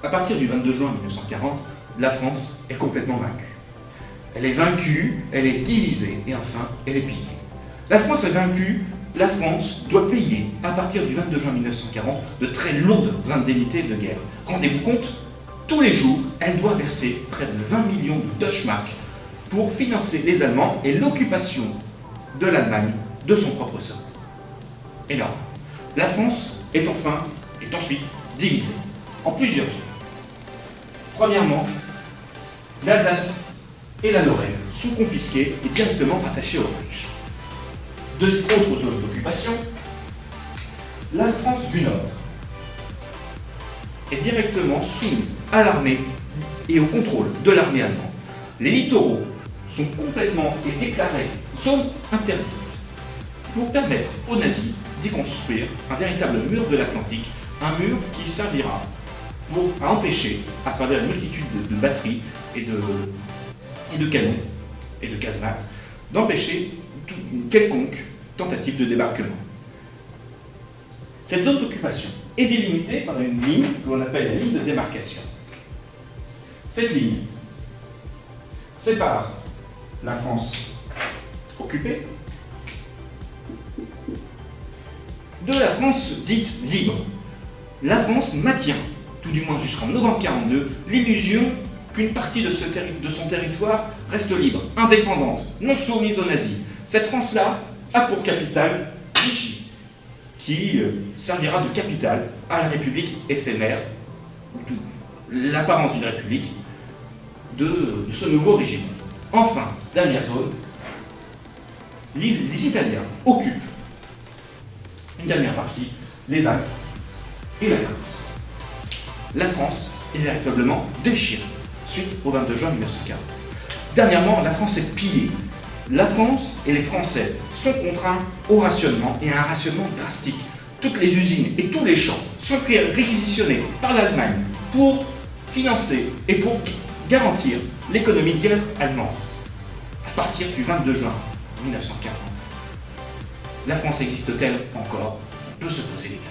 À partir du 22 juin 1940, la France est complètement vaincue. Elle est vaincue, elle est divisée et enfin, elle est pillée. La France est vaincue, la France doit payer, à partir du 22 juin 1940, de très lourdes indemnités de guerre. Rendez-vous compte, tous les jours, elle doit verser près de 20 millions de Deutschmark pour financer les Allemands et l'occupation de l'Allemagne de son propre sol. Et là, la France est ensuite divisée en plusieurs zones. Premièrement, l'Alsace et la Lorraine sont confisquées et directement rattachées au Reich. Deux autres zones d'occupation, la France du Nord est directement soumise à l'armée et au contrôle de l'armée allemande. Les littoraux sont complètement et déclarés zone interdite pour permettre aux nazis d'y construire un véritable mur de l'Atlantique, un mur qui servira à empêcher, à travers une multitude de batteries et de canons et de casemates, d'empêcher quelconque tentative de débarquement. Cette zone d'occupation est délimitée par une ligne que l'on appelle la ligne de démarcation. Cette ligne sépare la France occupée de la France dite libre. La France maintient, tout du moins jusqu'en novembre 1942, l'illusion qu'une partie de son territoire reste libre, indépendante, non soumise aux nazis. Cette France-là a pour capitale Vichy, qui servira de capitale à la République éphémère, l'apparence d'une république, de ce nouveau régime. Enfin, dernière zone, les Italiens occupent une dernière partie, les Alpes et la Corse. La France est véritablement déchirée suite au 22 juin 1940. Dernièrement, la France est pillée. La France et les Français sont contraints au rationnement et à un rationnement drastique. Toutes les usines et tous les champs sont réquisitionnés par l'Allemagne pour financer et pour garantir l'économie de guerre allemande. À partir du 22 juin 1940, la France existe-t-elle encore? On peut se poser des questions.